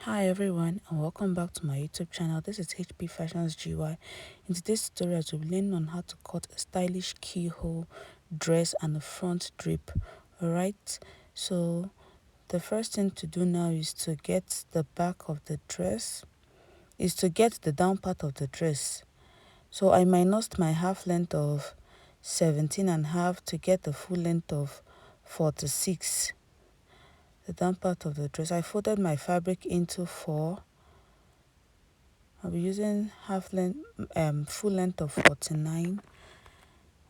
Hi everyone and welcome back to my YouTube channel. This is HP Fashions GY. In today's tutorial we'll learn on how to cut a stylish keyhole dress and the front drape. Alright, so the first thing to do now is to get the back of the dress, is to get the down part of the dress. So I minused my half length of 17 and a half to get the full length of 46. The down part of the dress, I folded my fabric into 4. I'll be using full length of 49.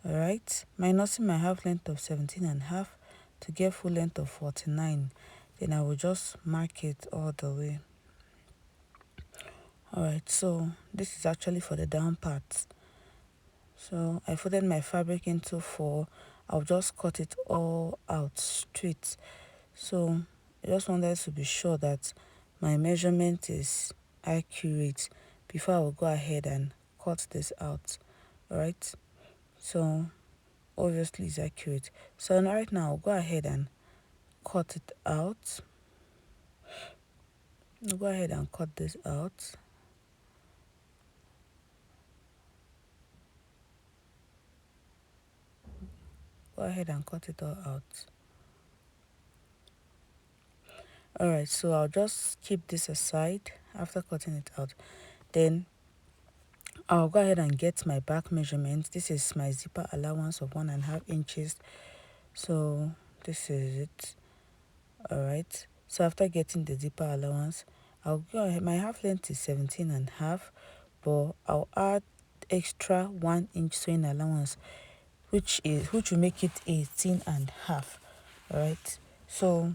Alright, minusing my half length of 17 and a half to get full length of 49. Then I will just mark it all the way. Alright, so this is actually for the down part. So I folded my fabric into 4. I'll just cut it all out straight. So I just wanted to be sure that my measurement is accurate before I will go ahead and cut this out. Alright, so obviously it's accurate. So right now I'll go ahead and cut it out. I'll go ahead and cut this out. Go ahead and cut it all out. Alright, so I'll just keep this aside after cutting it out. Then I'll go ahead and get my back measurement. This is my zipper allowance of 1.5 inches. So this is it. Alright, so after getting the zipper allowance, I'll go ahead. My half length is 17 and a half, but I'll add extra 1 inch sewing allowance, which will make it 18 and a half. Alright, so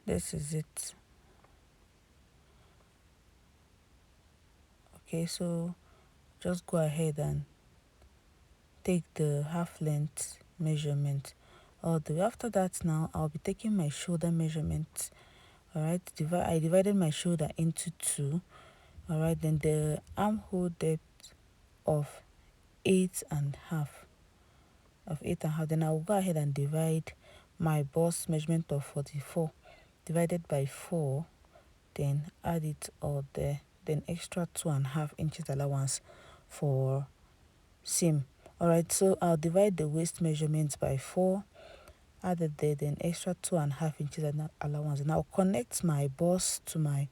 this is it. Okay, so just go ahead and take the half length measurement all the way. After that, now I'll be taking my shoulder measurement. Alright, I divided my shoulder into 2. Alright, then the armhole depth of 8.5. Then I'll go ahead and divide my bust measurement of 44 divided by 4, then add it all there, then extra 2.5 inches allowance for seam. Alright, so I'll divide the waist measurements by 4, add it there, then extra 2.5 inches allowance, and I'll connect my bust to my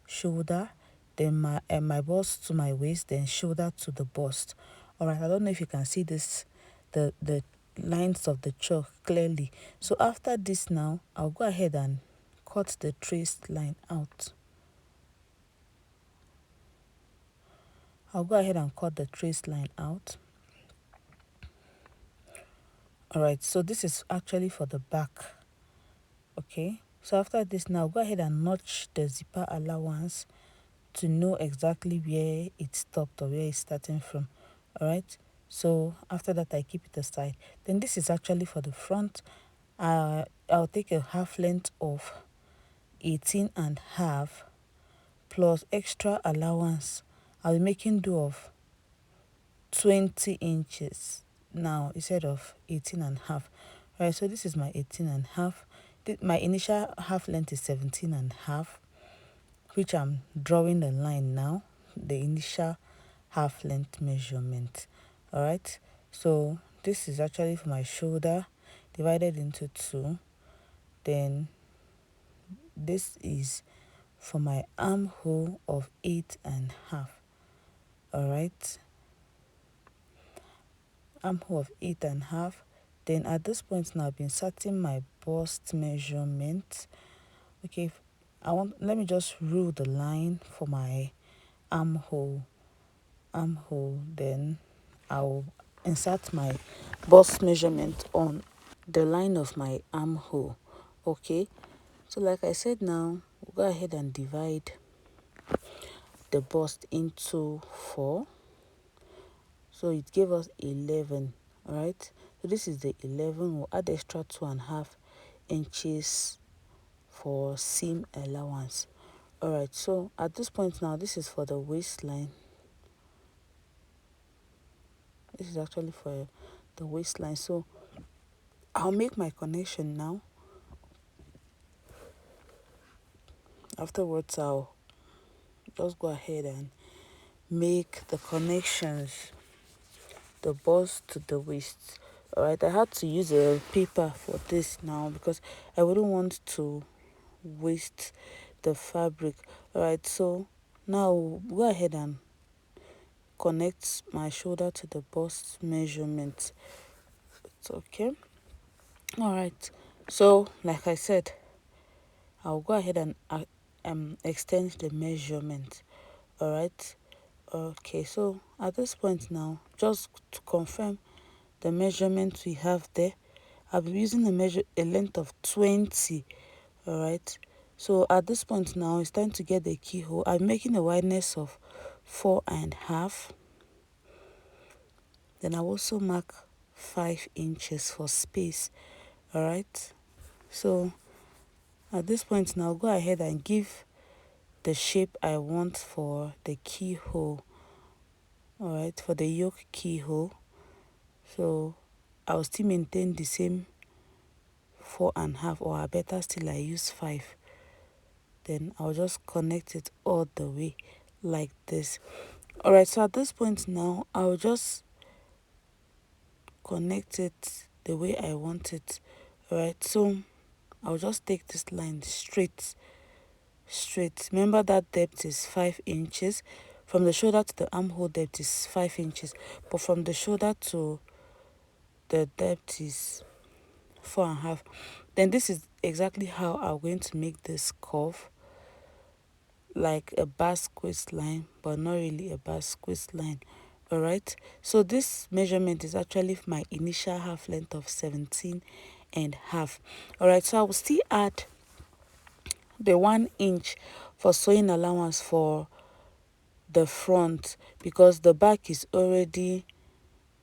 shoulder, then my bust to my waist, then shoulder to the bust. Alright, I don't know if you can see this, the lines of the chalk clearly. So after this, now I'll go ahead and cut the traced line out. Alright, so this is actually for the back. Okay, so after this, now go ahead and notch the zipper allowance to know exactly where it stopped or where it's starting from. Alright, so after that I keep it aside. Then this is actually for the front. I'll take a half length of 18 and a half plus extra allowance. I'll be making do of 20 inches now instead of 18 and a half. Alright, so this is my 18 and a half. My initial half length is 17 and a half, which I'm drawing the line now, the initial half length measurement. Alright, so this is actually for my shoulder divided into 2. Then this is for my armhole of 8 and a half. Alright, armhole of 8 and a half. Then at this point now I've been inserting my bust measurement. Okay, let me just rule the line for my armhole. Then I'll insert my bust measurement on the line of my armhole. Okay, so like I said, now we'll go ahead and divide the bust into 4, so it gave us 11. All right, so this is the 11. We'll add extra 2.5 inches for seam allowance. All right, so at this point now, this is for the waistline. This is actually for the waistline, so I'll make my connection now. afterwards I'll just go ahead and make the connections, the bust to the waist. All right, I had to use a paper for this now because I wouldn't want to waste the fabric. All right, so now go ahead and connect my shoulder to the bust measurement. It's okay. All right, so like I said, I'll go ahead and extend the measurement. All right. Okay, so at this point now, just to confirm the measurement we have there, I'll be using a length of 20. All right. So at this point now, it's time to get the keyhole. I'm making a wideness of 4.5. Then I'll also mark 5 inches for space. All right. So at this point now, go ahead and give the shape I want for the keyhole. All right, for the yoke keyhole. So I'll still maintain the same 4.5, or I better still I use 5. Then I'll just connect it all the way like this. All right, so at this point now, I'll just connect it the way I want it. All right, so I'll just take this line straight. Remember that depth is 5 inches. From the shoulder to the armhole depth is 5 inches, but from the shoulder to the depth is 4.5. Then this is exactly how I'm going to make this curve, like a basque waistline, but not really a basque waistline. All right, so this measurement is actually my initial half length of 17.5. All right, so I will still add the 1 inch for sewing allowance for the front, because the back is already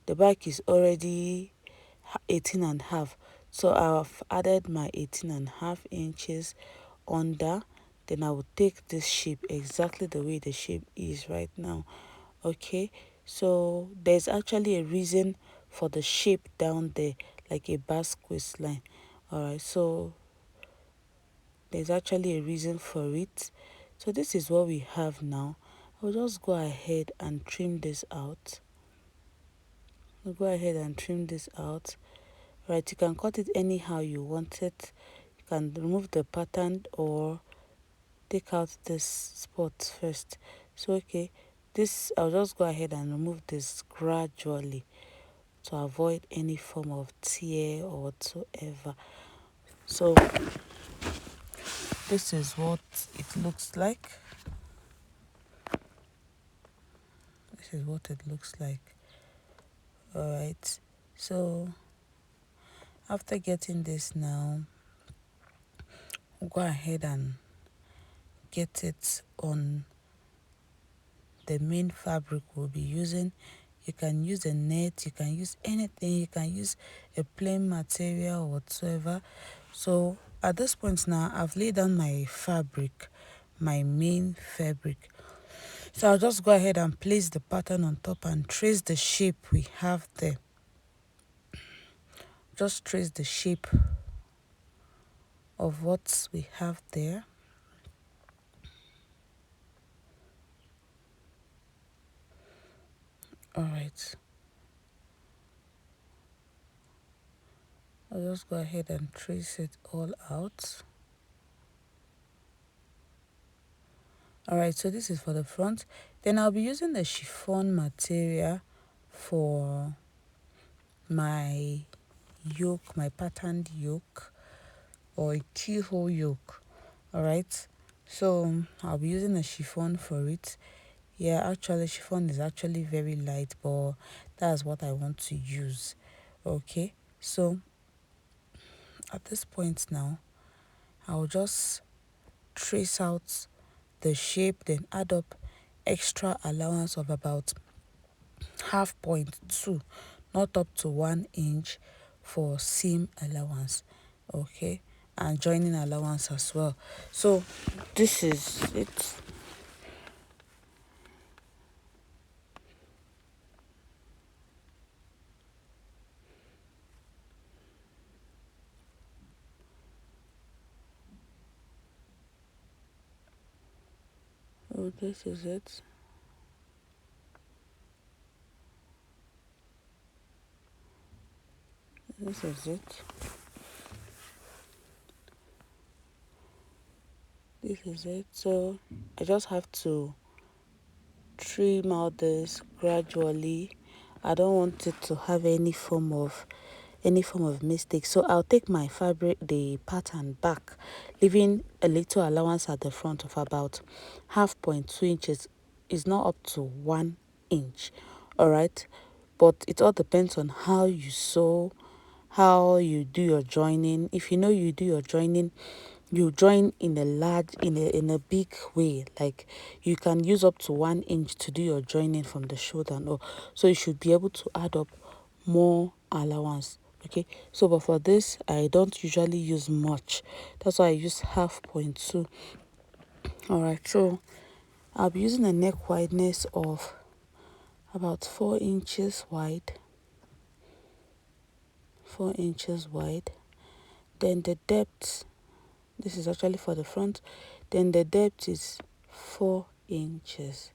18.5. So I've added my 18.5 inches under. Then I will take this shape exactly the way the shape is right now. Okay, so there's actually a reason for the shape down there, like a basque waistline. All right, so there's actually a reason for it. So this is what we have now. I'll just go ahead and trim this out. Right, you can cut it anyhow you want it. You can remove the pattern or take out this spot first. So okay, this I'll just go ahead and remove this gradually to avoid any form of tear or whatsoever. So this is what it looks like. All right, so after getting this now, go ahead and get it on the main fabric we'll be using. You can use a net, you can use anything, you can use a plain material or whatsoever. So at this point now, I've laid down my fabric, my main fabric. So I'll just go ahead and place the pattern on top and trace the shape we have there. Just trace the shape of what we have there. All right, I'll just go ahead and trace it all out. All right, so this is for the front. Then I'll be using the chiffon material for my yoke, my patterned yoke, or a keyhole yoke. All right, so I'll be using a chiffon for it. Yeah, actually chiffon is actually very light, but that's what I want to use. Okay, so at this point now, I'll just trace out the shape, then add up extra allowance of about 0.2, not up to 1 inch for seam allowance. Okay, and joining allowance as well. So this is it. So this is it. This is it. This is it. So I just have to trim out this gradually. I don't want it to have any form of mistake. So I'll take my fabric, the pattern back, leaving a little allowance at the front of about 0.2 inches. Is not up to 1 inch. All right, but it all depends on how you sew, how you do your joining. If you know you do your joining, you join in a large, in a big way. Like you can use up to 1 inch to do your joining from the shoulder. No, so you should be able to add up more allowance. Okay, so but for this I don't usually use much. That's why I use 0.2. All right, so I'll be using a neck wideness of about 4 inches wide. 4 inches wide. Then the depth, this is actually for the front, then the depth is 4 inches.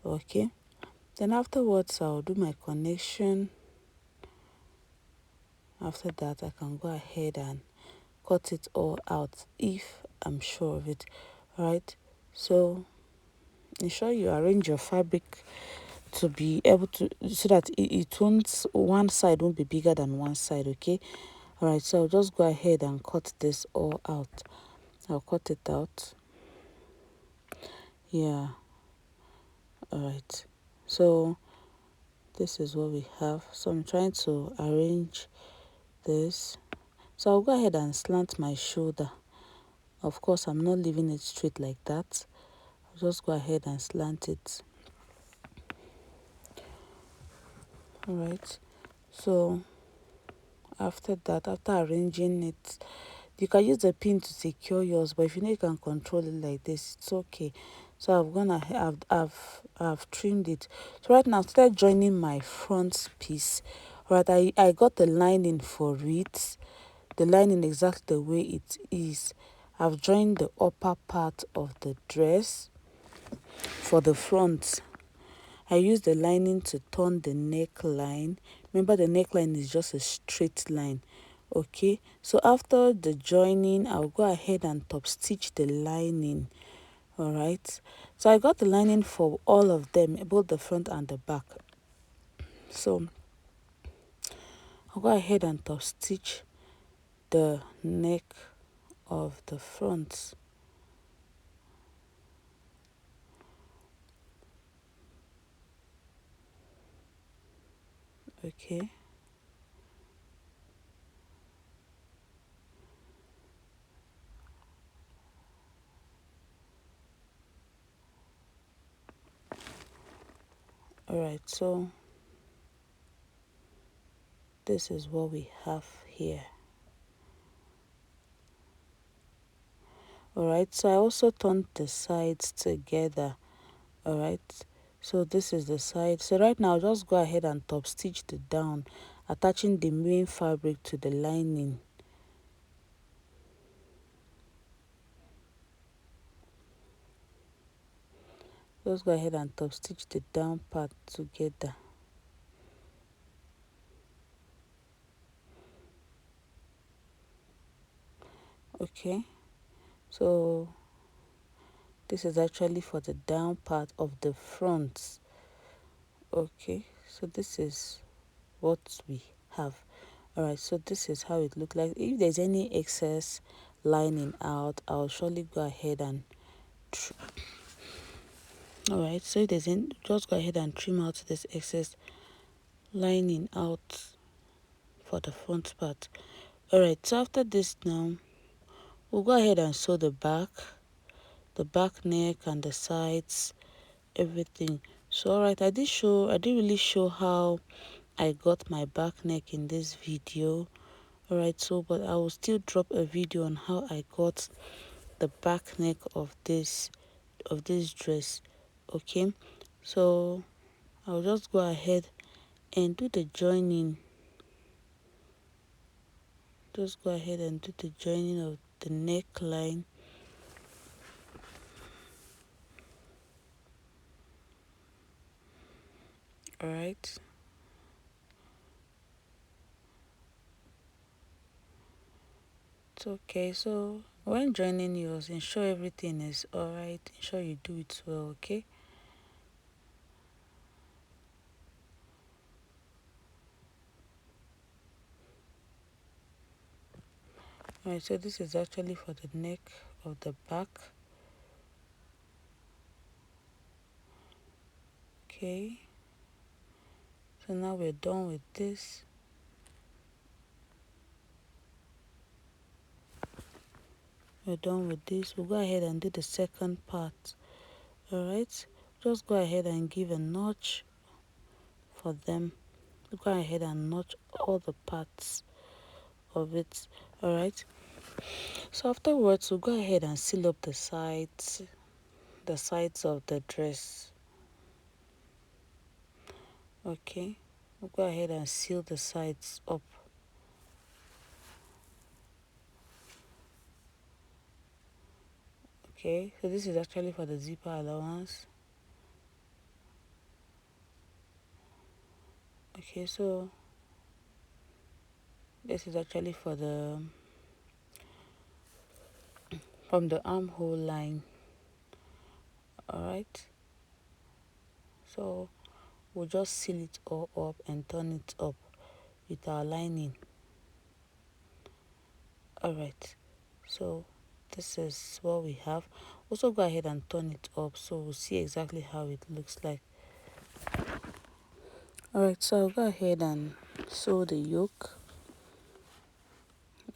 Okay, then afterwards I'll do my connection. After that I can go ahead and cut it all out if I'm sure of it. All right, so ensure you arrange your fabric to be able to, so that it won't, one side won't be bigger than one side. Okay, all right, so I'll just go ahead and cut this all out. I'll cut it out. Yeah, all right, so this is what we have. So I'm trying to arrange this. So I'll go ahead and slant my shoulder. Of course I'm not leaving it straight like that. I'll just go ahead and slant it. All right, so after that, after arranging it, you can use the pin to secure yours, but if you know you can control it like this, it's okay. So I've trimmed it. So right now I started joining my front piece. Right, I got the lining for it, the lining exactly the way it is. I've joined the upper part of the dress for the front. I use the lining to turn the neckline. Remember, the neckline is just a straight line. Okay, so after the joining, I'll go ahead and top stitch the lining. All right, so I got the lining for all of them, both the front and the back. So I'll go ahead and top stitch the neck of the front. Okay, all right, so this is what we have here. All right, so I also turned the sides together. All right, so this is the side. So right now I'll just go ahead and top stitch the down, attaching the main fabric to the lining. Just go ahead and top stitch the down part together. Okay, so this is actually for the down part of the front. Okay, so this is what we have. All right, so this is how it looks like. If there's any excess lining out, I'll surely go ahead and all right, so if there's any, just go ahead and trim out this excess lining out for the front part. All right, so after this now we'll go ahead and sew the back neck and the sides, everything. So all right, I didn't really show how I got my back neck in this video. All right, so but I will still drop a video on how I got the back neck of this dress. Okay, so I'll just go ahead and do the joining. Just go ahead and do the joining of the neckline. All right. It's okay. So when joining yours, ensure everything is all right. Ensure you do it well. Okay. All right. So this is actually for the neck of the back. Okay. So now we're done with this. We're done with this. We'll go ahead and do the second part. All right. Just go ahead and give a notch for them. Go ahead and notch all the parts of it. All right. So afterwards, we'll go ahead and seal up the sides of the dress. Okay. We'll go ahead and seal the sides up. Okay. So this is actually for the zipper allowance. Okay. So this is actually for the from the armhole line. All right. So we'll just seal it all up and turn it up with our lining. All right. So this is what we have. Also go ahead and turn it up so we'll see exactly how it looks like. All right. So I'll go ahead and sew the yoke.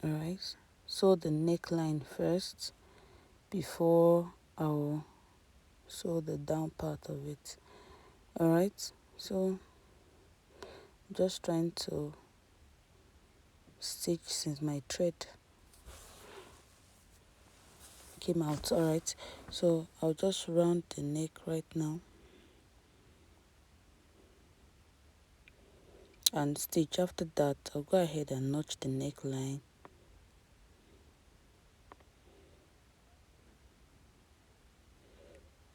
All right. Sew the neckline first before I'll sew the down part of it. All right. So just trying to stitch since my thread came out. All right. So I'll just round the neck right now and stitch. After that, I'll go ahead and notch the neckline.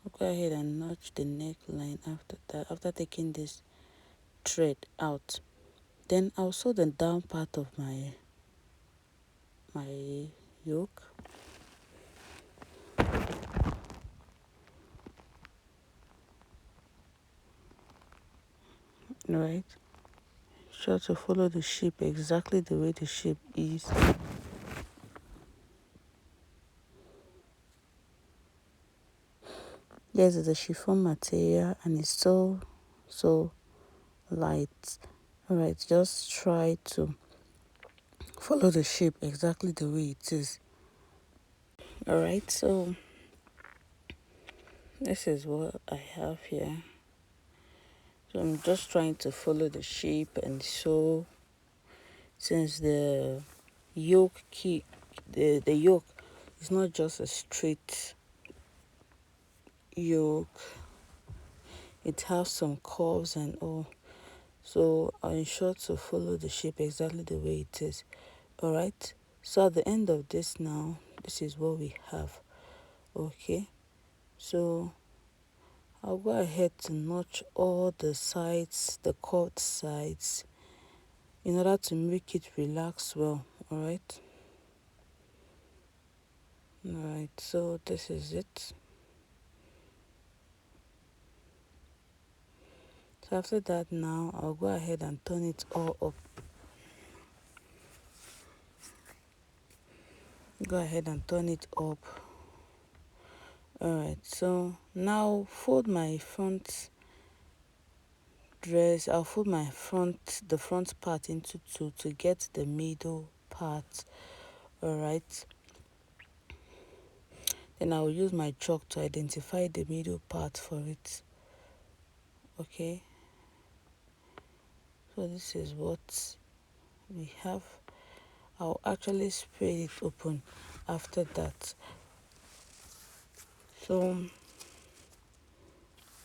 I'll go ahead and notch the neckline after that, after taking this thread out. Then I'll sew the down part of my yoke. Right, sure to follow the shape exactly the way the shape is. Yes, it's a chiffon material and it's so light. All right, just try to follow the shape exactly the way it is. All right, so this is what I have here. So I'm just trying to follow the shape and sew, since the the yoke is not just a straight yoke, it has some curves and all. So I ensure to follow the shape exactly the way it is. All right. So at the end of this now, this is what we have. Okay. So I'll go ahead to notch all the sides, the curved sides, in order to make it relax well. All right. All right. So this is it. So after that now, I'll go ahead and turn it all up. Go ahead and turn it up. All right. So now fold my front dress. I'll fold the front part into two to get the middle part. All right. Then I'll use my chalk to identify the middle part for it. Okay. So this is what we have. I'll actually spread it open after that. So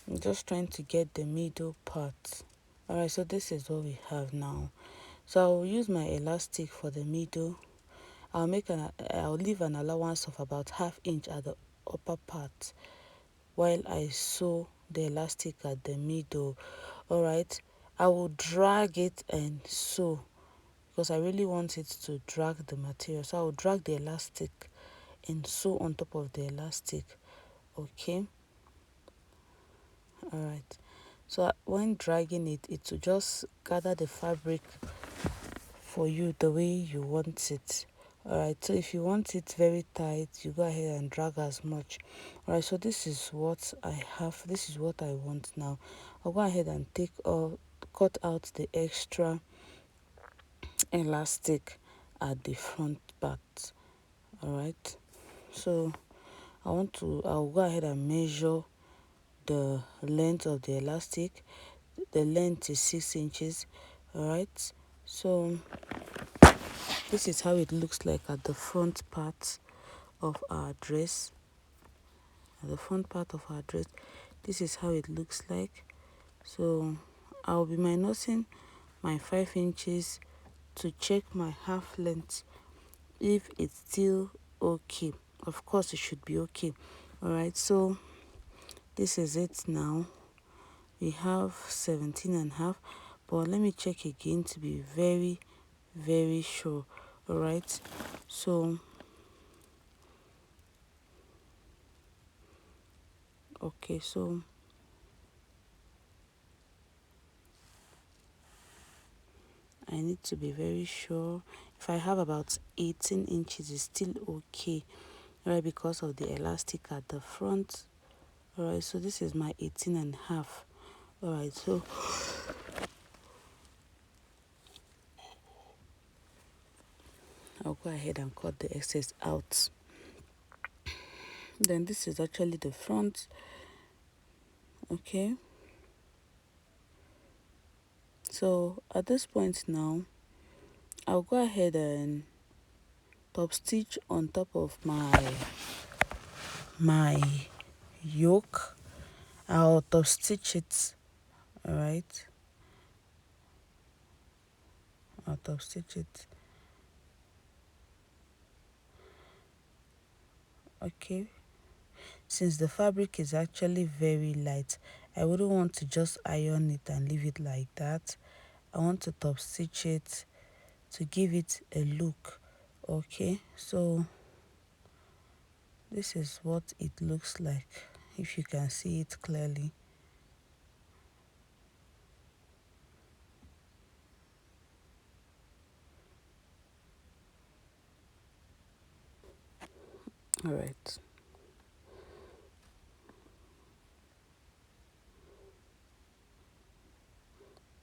I'm just trying to get the middle part. Alright, so this is what we have now. So I'll use my elastic for the middle. I'll leave an allowance of about ½ inch at the upper part while I sew the elastic at the middle. All right, I will drag it and sew because I really want it to drag the material. So I will drag the elastic and sew on top of the elastic. Okay, all right. So when dragging it, it will just gather the fabric for you the way you want it. All right, so if you want it very tight, you go ahead and drag as much. All right, so this is what I have, this is what I want now. I'll go ahead and cut out the extra elastic at the front part. All right, so I'll go ahead and measure the length of the elastic. The length is 6 inches. All right, so this is how it looks like at the front part of our dress. At the front part of our dress, this is how it looks like. So I'll be minusing my 5 inches to check my half length if it's still okay. Of course it should be okay. All right, so this is it now. We have 17 and a half, but let me check again to be very sure. All right, so okay, so I need to be very sure. If I have about 18 inches, it's still okay, right? Because of the elastic at the front. All right, so this is my 18 and a half. All right, so I'll go ahead and cut the excess out. Then this is actually the front. Okay, so at this point now, I'll go ahead and top stitch on top of my yoke. I'll top stitch it. All right, I'll top stitch it. Okay, since the fabric is actually very light, I wouldn't want to just iron it and leave it like that. I want to top stitch it to give it a look. Okay, so this is what it looks like, if you can see it clearly. All right,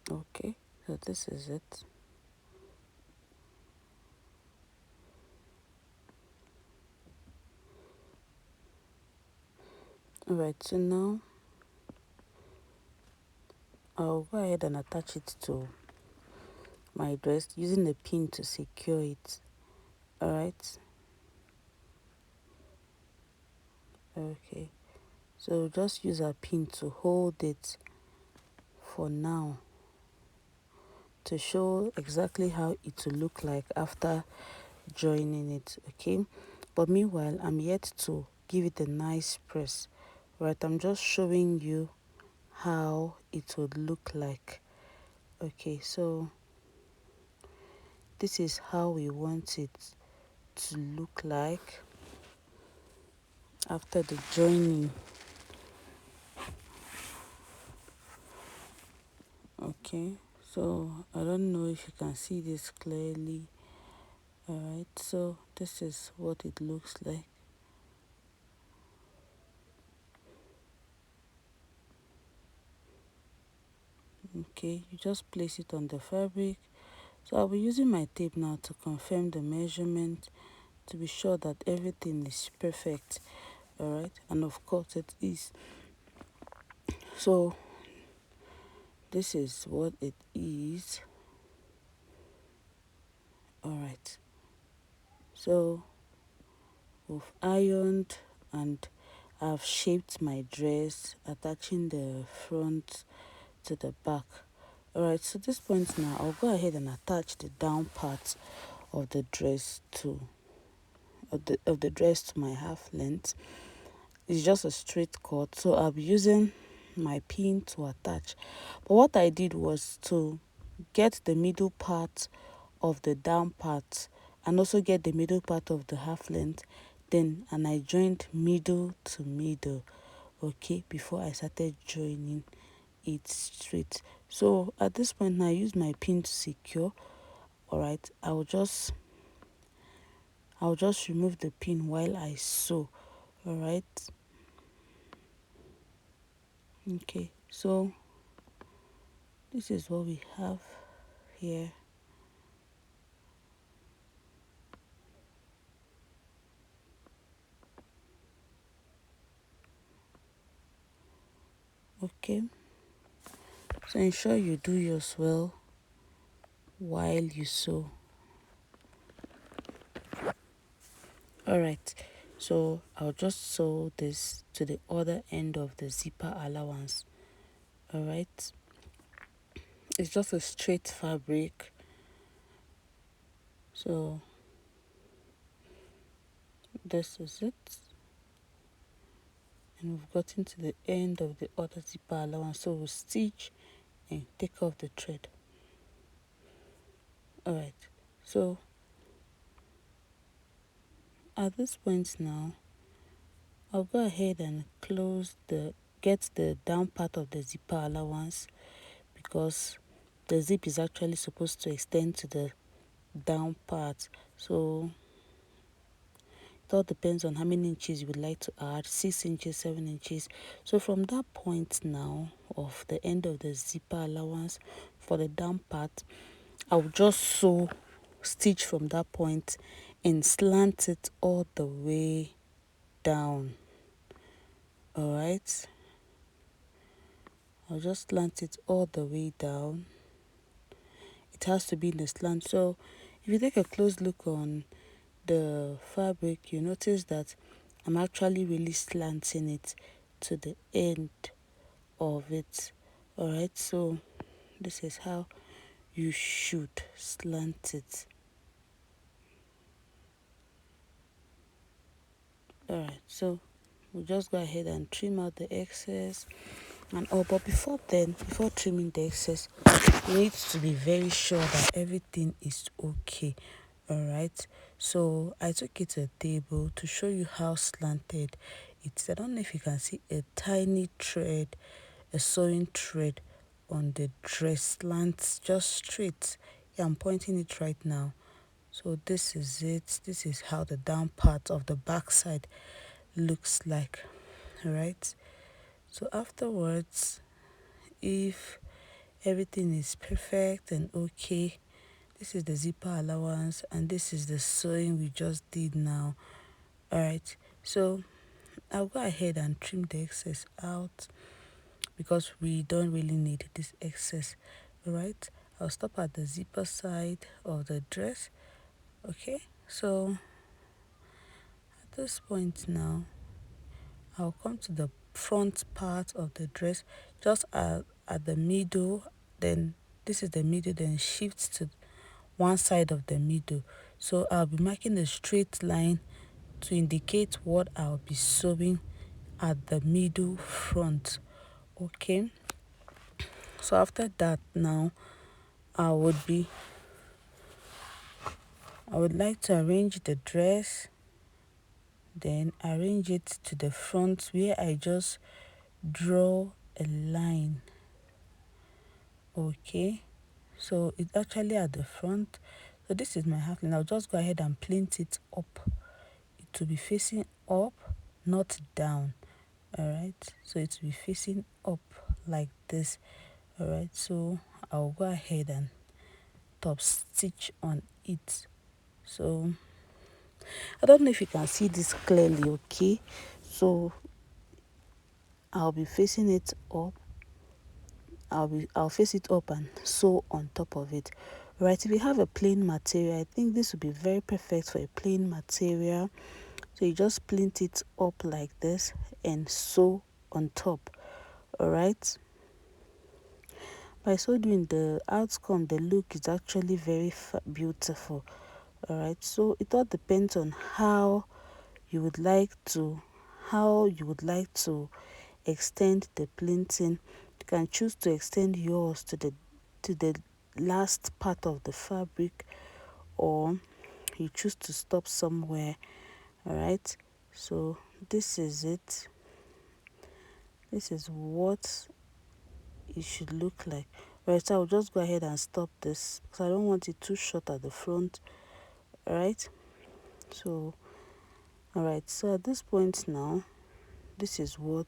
okay, so this is it. All right, so now I'll go ahead and attach it to my dress using a pin to secure it. All right, okay, so just use a pin to hold it for now, to show exactly how it will look like after joining it. Okay, but meanwhile I'm yet to give it a nice press. Right, I'm just showing you how it would look like. Okay, so this is how we want it to look like after the joining. Okay, so I don't know if you can see this clearly. All right, so this is what it looks like. Okay, you just place it on the fabric. So I'll be using my tape now to confirm the measurement, to be sure that everything is perfect. All right, and of course it is. So this is what it is. All right, so we've ironed and I've shaped my dress, attaching the front to the back. All right, so this point now I'll go ahead and attach the down part of the dress to my half length. It's just a straight cut, so I'll be using my pin to attach. But what I did was to get the middle part of the down part and also get the middle part of the half length, and I joined middle to middle, okay, before I started joining it straight. So at this point now, I use my pin to secure. All right, I'll just remove the pin while I sew. All right, okay, so this is what we have here. Okay, so ensure you do yours well while you sew. All right, so I'll just sew this to the other end of the zipper allowance. All right, it's just a straight fabric, so this is it, and we've gotten to the end of the other zipper allowance, so we'll stitch and take off the thread. All right, so at this point now, I'll go ahead and get the down part of the zipper allowance, because the zip is actually supposed to extend to the down part. So it all depends on how many inches you would like to add, 6 inches, 7 inches. So from that point now of the end of the zipper allowance for the down part, I'll just stitch from that point and slant it all the way down. All right, I'll just slant it all the way down. It has to be in the slant. So if you take a close look on the fabric, you notice that I'm actually really slanting it to the end of it. All right, so this is how you should slant it. All right, so we'll just go ahead and trim out the excess and all. But before trimming the excess, we need to be very sure that everything is okay. All right, so I took it to a table to show you how slanted it is. I don't know if you can see a tiny thread, a sewing thread on the dress, slants just straight. Yeah, I'm pointing it right now. So this is it. This is how the down part of the back side looks like. All right, so afterwards, if everything is perfect and okay, this is the zipper allowance and this is the sewing we just did now. All right, so I'll go ahead and trim the excess out because we don't really need this excess. All right, I'll stop at the zipper side of the dress. Okay, so at this point now, I'll come to the front part of the dress, just at the middle. Then this is the middle, then shift to one side of the middle. So I'll be marking a straight line to indicate what I'll be sewing at the middle front. Okay, so after that now, I would like to arrange the dress, then arrange it to the front where I just draw a line. Okay, so it's actually at the front. So this is my half line. I'll just go ahead and plait it up. It will be facing up, not down. All right, so it will be facing up like this. All right, so I'll go ahead and top stitch on it. So I don't know if you can see this clearly. Okay, so I'll be facing it up. I'll face it up and sew on top of it. Right, if you have a plain material, I think this would be very perfect for a plain material. So you just plait it up like this and sew on top. All right, by so doing, the outcome, the look is actually very beautiful. All right, so it all depends on how you would like to extend the plinting. You can choose to extend yours to the last part of the fabric, or you choose to stop somewhere. All right, so this is it. This is what it should look like. Right, so I'll just go ahead and stop this because I don't want it too short at the front. All right, so all right, so at this point now, this is what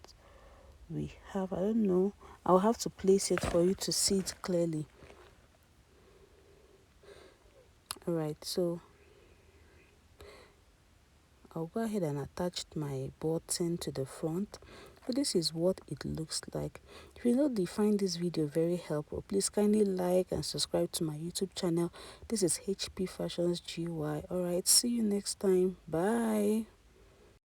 we have. I don't know, I'll have to place it for you to see it clearly. All right, so I'll go ahead and attach my button to the front. So this is what it looks like. If you know, find this video very helpful, please kindly like and subscribe to my YouTube channel. This is HP Fashions GY. All right, see you next time. Bye.